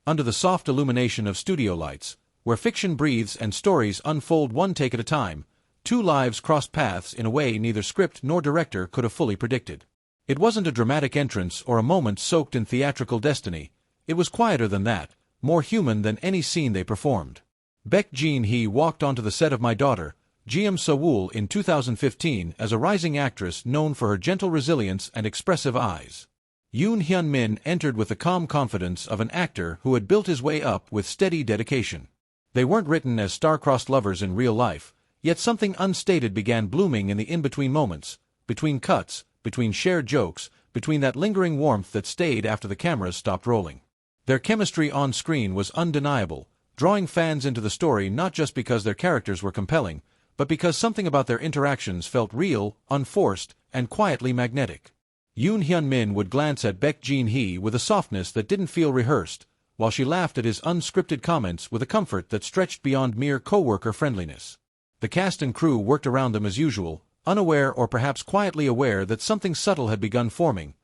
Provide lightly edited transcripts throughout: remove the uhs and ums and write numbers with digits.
under the soft illumination of studio lights, where fiction breathes and stories unfold one take at a time, two lives crossed paths in a way neither script nor director could have fully predicted. It wasn't a dramatic entrance or a moment soaked in theatrical destiny. It was quieter than that, more human than any scene they performed. Baek Jin-hee walked onto the set of My Daughter, Seoul in 2015 as a rising actress known for her gentle resilience and expressive eyes. Hyun-min entered with the calm confidence of an actor who had built his way up with steady dedication. They weren't written as star-crossed lovers in real life, yet something unstated began blooming in the in-between moments, between cuts, between shared jokes, between that lingering warmth that stayed after the cameras stopped rolling. Their chemistry on screen was undeniable, drawing fans into the story not just because their characters were compelling, but because something about their interactions felt real, unforced, and quietly magnetic. Hyun-min would glance at Baek Jin-hee with a softness that didn't feel rehearsed, while she laughed at his unscripted comments with a comfort that stretched beyond mere co-worker friendliness. The cast and crew worked around them as usual, unaware or perhaps quietly aware that something subtle had begun forming,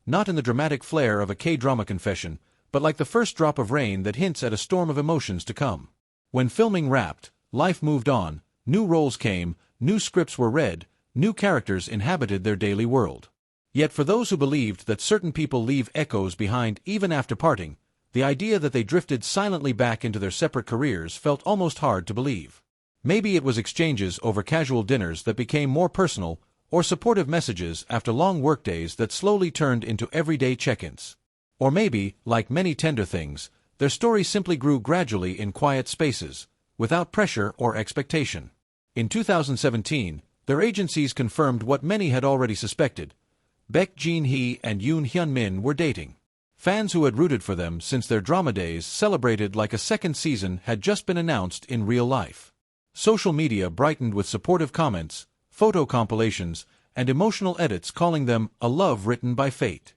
not in the dramatic flair of a K-drama confession, but like the first drop of rain that hints at a storm of emotions to come. When filming wrapped, life moved on, new roles came, new scripts were read, new characters inhabited their daily world. Yet for those who believed that certain people leave echoes behind even after parting, the idea that they drifted silently back into their separate careers felt almost hard to believe. Maybe it was exchanges over casual dinners that became more personal, or supportive messages after long workdays that slowly turned into everyday check-ins. Or maybe, like many tender things, their story simply grew gradually in quiet spaces, without pressure or expectation. In 2017, their agencies confirmed what many had already suspected. Baek Jin-hee and Hyun-min were dating. Fans who had rooted for them since their drama days celebrated like a second season had just been announced in real life. Social media brightened with supportive comments, photo compilations, and emotional edits calling them a love written by fate.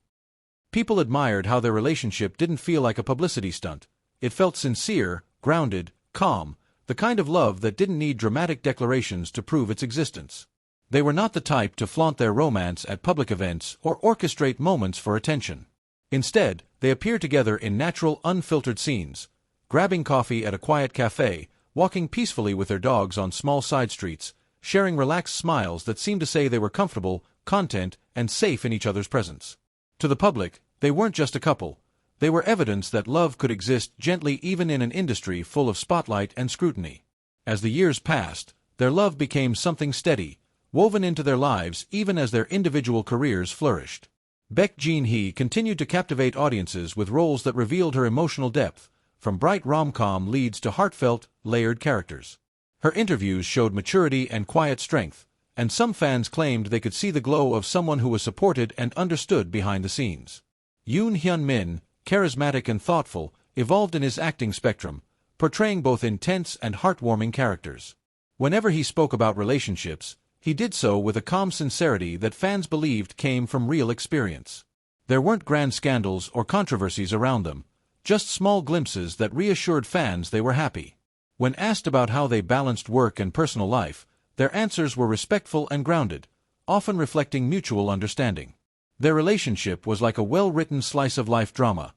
People admired how their relationship didn't feel like a publicity stunt. It felt sincere, grounded, calm, the kind of love that didn't need dramatic declarations to prove its existence. They were not the type to flaunt their romance at public events or orchestrate moments for attention. Instead, they appeared together in natural, unfiltered scenes, grabbing coffee at a quiet cafe, walking peacefully with their dogs on small side streets, sharing relaxed smiles that seemed to say they were comfortable, content, and safe in each other's presence. To the public, they weren't just a couple. They were evidence that love could exist gently even in an industry full of spotlight and scrutiny. As the years passed, their love became something steady, woven into their lives even as their individual careers flourished. Baek Jin-hee continued to captivate audiences with roles that revealed her emotional depth, from bright rom-com leads to heartfelt, layered characters. Her interviews showed maturity and quiet strength, and some fans claimed they could see the glow of someone who was supported and understood behind the scenes. Hyun-min, charismatic and thoughtful, evolved in his acting spectrum, portraying both intense and heartwarming characters. Whenever he spoke about relationships, he did so with a calm sincerity that fans believed came from real experience. There weren't grand scandals or controversies around them, just small glimpses that reassured fans they were happy. When asked about how they balanced work and personal life, their answers were respectful and grounded, often reflecting mutual understanding. Their relationship was like a well-written slice-of-life drama,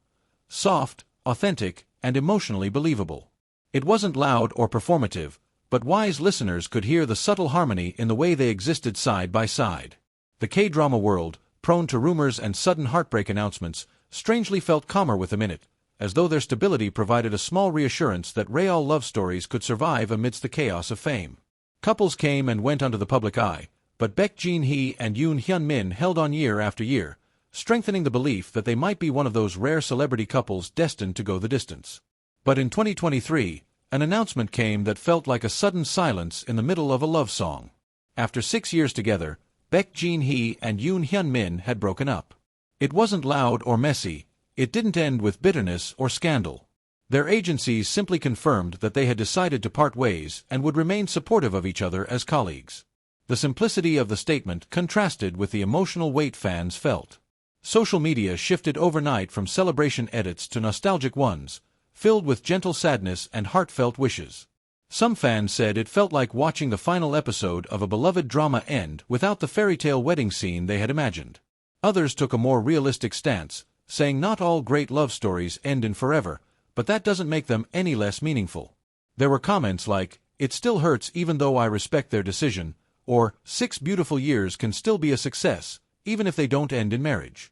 soft, authentic, and emotionally believable. It wasn't loud or performative, but wise listeners could hear the subtle harmony in the way they existed side by side. The K-drama world, prone to rumors and sudden heartbreak announcements, strangely felt calmer with them in it, as though their stability provided a small reassurance that real love stories could survive amidst the chaos of fame. Couples came and went under the public eye, but Baek Jin-hee and Hyun-min held on year after year, strengthening the belief that they might be one of those rare celebrity couples destined to go the distance. But in 2023, an announcement came that felt like a sudden silence in the middle of a love song. After 6 years together, Baek Jin-hee and Hyun-min had broken up. It wasn't loud or messy, it didn't end with bitterness or scandal. Their agencies simply confirmed that they had decided to part ways and would remain supportive of each other as colleagues. The simplicity of the statement contrasted with the emotional weight fans felt. Social media shifted overnight from celebration edits to nostalgic ones, filled with gentle sadness and heartfelt wishes. Some fans said it felt like watching the final episode of a beloved drama end without the fairy tale wedding scene they had imagined. Others took a more realistic stance, saying not all great love stories end in forever, but that doesn't make them any less meaningful. There were comments like, "It still hurts even though I respect their decision," or, "6 beautiful years can still be a success, even if they don't end in marriage."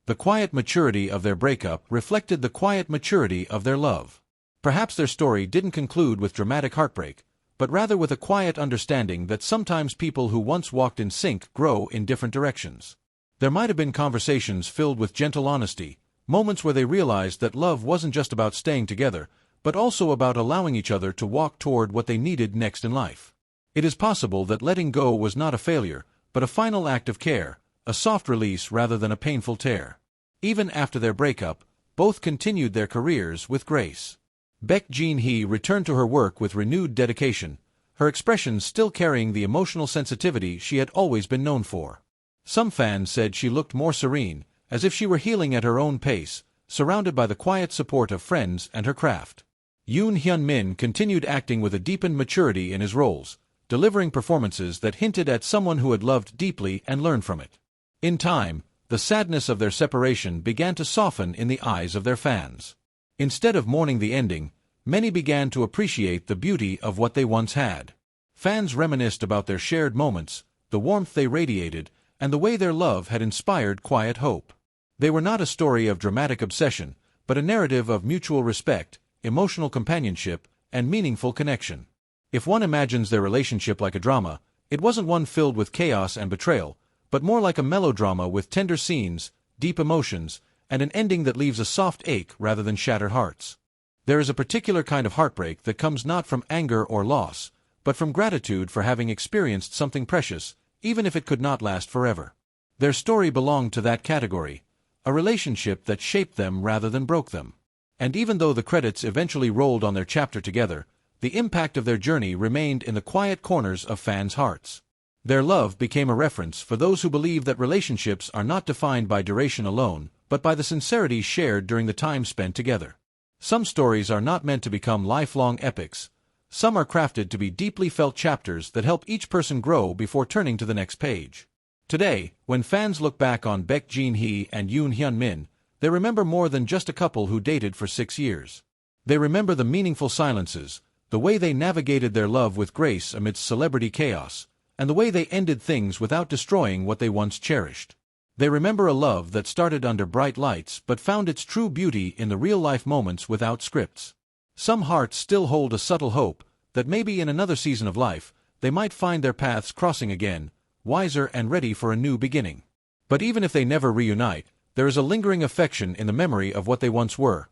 The quiet maturity of their breakup reflected the quiet maturity of their love. Perhaps their story didn't conclude with dramatic heartbreak, but rather with a quiet understanding that sometimes people who once walked in sync grow in different directions. There might have been conversations filled with gentle honesty, moments where they realized that love wasn't just about staying together, but also about allowing each other to walk toward what they needed next in life. It is possible that letting go was not a failure, but a final act of care, a soft release rather than a painful tear. Even after their breakup, both continued their careers with grace. Baek Jin-hee returned to her work with renewed dedication, her expressions still carrying the emotional sensitivity she had always been known for. Some fans said she looked more serene, as if she were healing at her own pace, surrounded by the quiet support of friends and her craft. Hyun-min continued acting with a deepened maturity in his roles, delivering performances that hinted at someone who had loved deeply and learned from it. In time, the sadness of their separation began to soften in the eyes of their fans. Instead of mourning the ending, many began to appreciate the beauty of what they once had. Fans reminisced about their shared moments, the warmth they radiated, and the way their love had inspired quiet hope. They were not a story of dramatic obsession, but a narrative of mutual respect, emotional companionship, and meaningful connection. If one imagines their relationship like a drama, it wasn't one filled with chaos and betrayal, but more like a melodrama with tender scenes, deep emotions, and an ending that leaves a soft ache rather than shattered hearts. There is a particular kind of heartbreak that comes not from anger or loss, but from gratitude for having experienced something precious, even if it could not last forever. Their story belonged to that category, a relationship that shaped them rather than broke them. And even though the credits eventually rolled on their chapter together, the impact of their journey remained in the quiet corners of fans' hearts. Their love became a reference for those who believe that relationships are not defined by duration alone, but by the sincerity shared during the time spent together. Some stories are not meant to become lifelong epics. Some are crafted to be deeply felt chapters that help each person grow before turning to the next page. Today, when fans look back on Baek Jin-hee and Hyun-min, they remember more than just a couple who dated for 6 years. They remember the meaningful silences, the way they navigated their love with grace amidst celebrity chaos, and the way they ended things without destroying what they once cherished. They remember a love that started under bright lights but found its true beauty in the real-life moments without scripts. Some hearts still hold a subtle hope that maybe in another season of life, they might find their paths crossing again, wiser and ready for a new beginning. But even if they never reunite, there is a lingering affection in the memory of what they once were.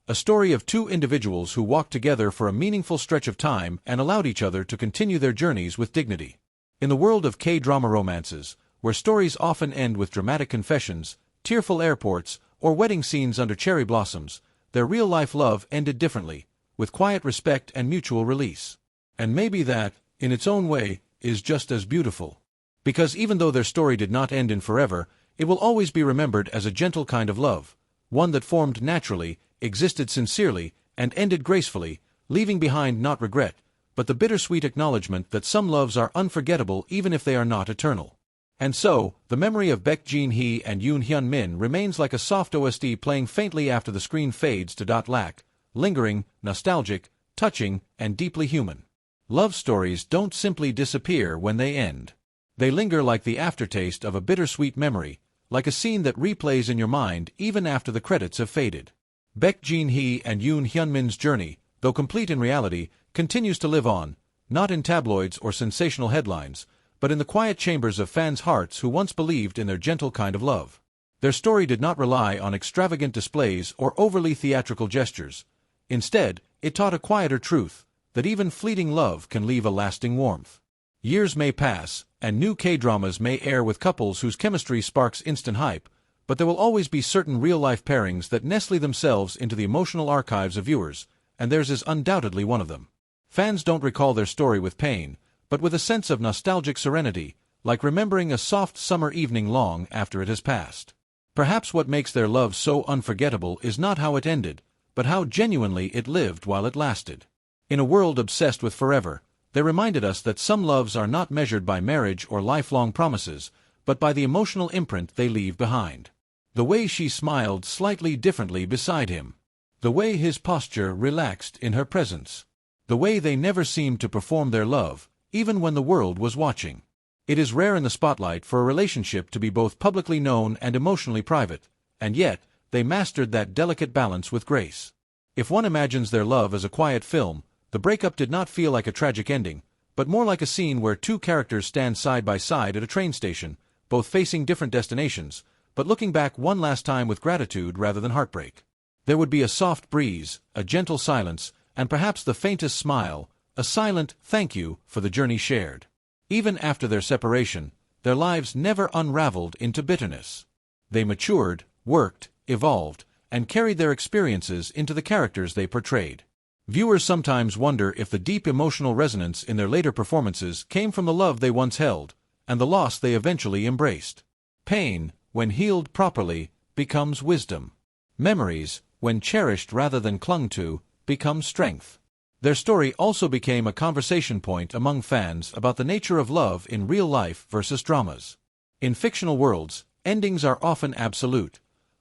A story of two individuals who walked together for a meaningful stretch of time and allowed each other to continue their journeys with dignity. In the world of K-drama romances, where stories often end with dramatic confessions, tearful airports, or wedding scenes under cherry blossoms, their real-life love ended differently, with quiet respect and mutual release. And maybe that, in its own way, is just as beautiful. Because even though their story did not end in forever, it will always be remembered as a gentle kind of love, one that formed naturally, existed sincerely, and ended gracefully, leaving behind not regret, but the bittersweet acknowledgement that some loves are unforgettable even if they are not eternal. And so, the memory of Baek Jin-hee and Hyun-min remains like a soft OST playing faintly after the screen fades to black, lingering, nostalgic, touching, and deeply human. Love stories don't simply disappear when they end. They linger like the aftertaste of a bittersweet memory, like a scene that replays in your mind even after the credits have faded. Baek Jin-hee and Hyun-min's journey, though complete in reality, continues to live on, not in tabloids or sensational headlines, but in the quiet chambers of fans' hearts who once believed in their gentle kind of love. Their story did not rely on extravagant displays or overly theatrical gestures. Instead, it taught a quieter truth, that even fleeting love can leave a lasting warmth. Years may pass, and new K-dramas may air with couples whose chemistry sparks instant hype, but there will always be certain real-life pairings that nestle themselves into the emotional archives of viewers, and theirs is undoubtedly one of them. Fans don't recall their story with pain, but with a sense of nostalgic serenity, like remembering a soft summer evening long after it has passed. Perhaps what makes their love so unforgettable is not how it ended, but how genuinely it lived while it lasted. In a world obsessed with forever, they reminded us that some loves are not measured by marriage or lifelong promises, but by the emotional imprint they leave behind. The way she smiled slightly differently beside him. The way his posture relaxed in her presence. The way they never seemed to perform their love, even when the world was watching. It is rare in the spotlight for a relationship to be both publicly known and emotionally private, and yet, they mastered that delicate balance with grace. If one imagines their love as a quiet film, the breakup did not feel like a tragic ending, but more like a scene where two characters stand side by side at a train station, both facing different destinations, but looking back one last time with gratitude rather than heartbreak. There would be a soft breeze, a gentle silence, and perhaps the faintest smile, a silent thank you for the journey shared. Even after their separation, their lives never unraveled into bitterness. They matured, worked, evolved, and carried their experiences into the characters they portrayed. Viewers sometimes wonder if the deep emotional resonance in their later performances came from the love they once held, and the loss they eventually embraced. Pain, when healed properly, becomes wisdom. Memories, when cherished rather than clung to, become strength. Their story also became a conversation point among fans about the nature of love in real life versus dramas. In fictional worlds, endings are often absolute.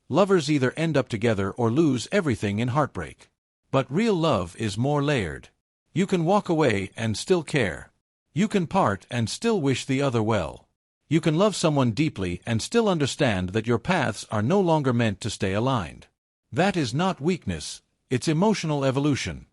Lovers either end up together or lose everything in heartbreak. But real love is more layered. You can walk away and still care. You can part and still wish the other well. You can love someone deeply and still understand that your paths are no longer meant to stay aligned. That is not weakness, it's emotional evolution.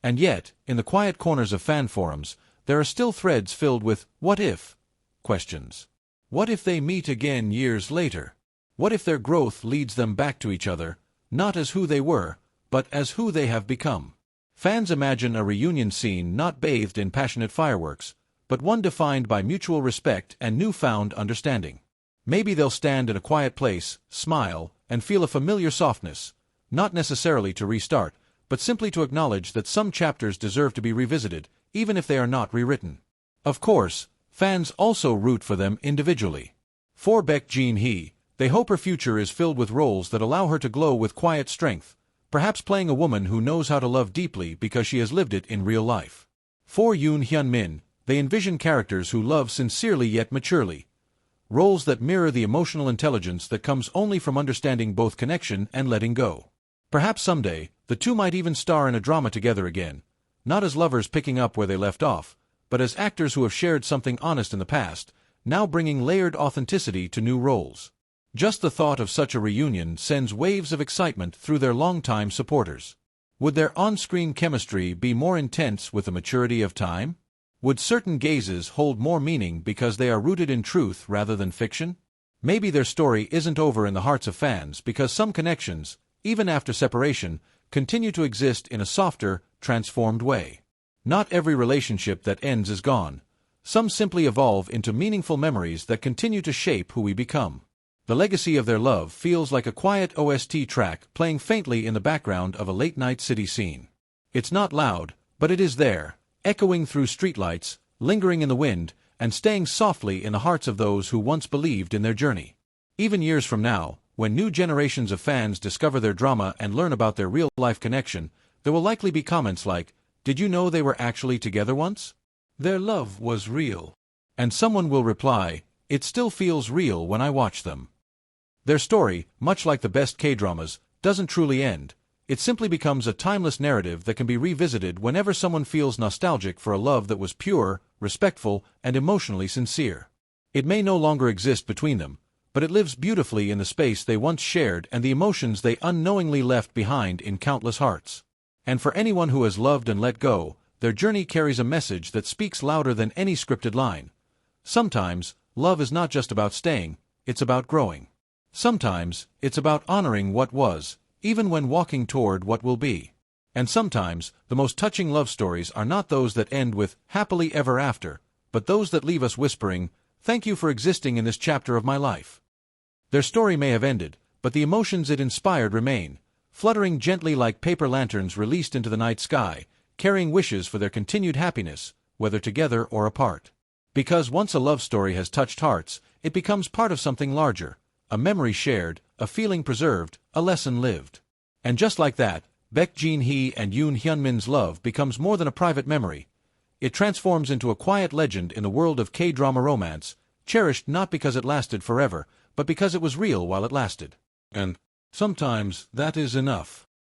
And yet, in the quiet corners of fan forums, there are still threads filled with "what if" questions. What if they meet again years later? What if their growth leads them back to each other, not as who they were, but as who they have become? Fans imagine a reunion scene not bathed in passionate fireworks, but one defined by mutual respect and newfound understanding. Maybe they'll stand in a quiet place, smile, and feel a familiar softness, not necessarily to restart, but simply to acknowledge that some chapters deserve to be revisited, even if they are not rewritten. Of course, fans also root for them individually. For Baek Jin-hee, they hope her future is filled with roles that allow her to glow with quiet strength, perhaps playing a woman who knows how to love deeply because she has lived it in real life. For Hyun-min, they envision characters who love sincerely yet maturely, roles that mirror the emotional intelligence that comes only from understanding both connection and letting go. Perhaps someday, the two might even star in a drama together again, not as lovers picking up where they left off, but as actors who have shared something honest in the past, now bringing layered authenticity to new roles. Just the thought of such a reunion sends waves of excitement through their longtime supporters. Would their on-screen chemistry be more intense with the maturity of time? Would certain gazes hold more meaning because they are rooted in truth rather than fiction? Maybe their story isn't over in the hearts of fans because some connections, even after separation, continue to exist in a softer, transformed way. Not every relationship that ends is gone. Some simply evolve into meaningful memories that continue to shape who we become. The legacy of their love feels like a quiet OST track playing faintly in the background of a late-night city scene. It's not loud, but it is there, echoing through streetlights, lingering in the wind, and staying softly in the hearts of those who once believed in their journey. Even years from now, when new generations of fans discover their drama and learn about their real-life connection, there will likely be comments like, "Did you know they were actually together once? Their love was real." And someone will reply, "It still feels real when I watch them." Their story, much like the best K-dramas, doesn't truly end. It simply becomes a timeless narrative that can be revisited whenever someone feels nostalgic for a love that was pure, respectful, and emotionally sincere. It may no longer exist between them, but it lives beautifully in the space they once shared and the emotions they unknowingly left behind in countless hearts. And for anyone who has loved and let go, their journey carries a message that speaks louder than any scripted line. Sometimes, love is not just about staying, it's about growing. Sometimes, it's about honoring what was, even when walking toward what will be. And sometimes, the most touching love stories are not those that end with happily ever after, but those that leave us whispering, "Thank you for existing in this chapter of my life." Their story may have ended, but the emotions it inspired remain, fluttering gently like paper lanterns released into the night sky, carrying wishes for their continued happiness, whether together or apart. Because once a love story has touched hearts, it becomes part of something larger. A memory shared, a feeling preserved, a lesson lived. And just like that, Baek Jin-hee and Yoon Hyun-min's love becomes more than a private memory. It transforms into a quiet legend in the world of K-drama romance, cherished not because it lasted forever, but because it was real while it lasted. And sometimes that is enough.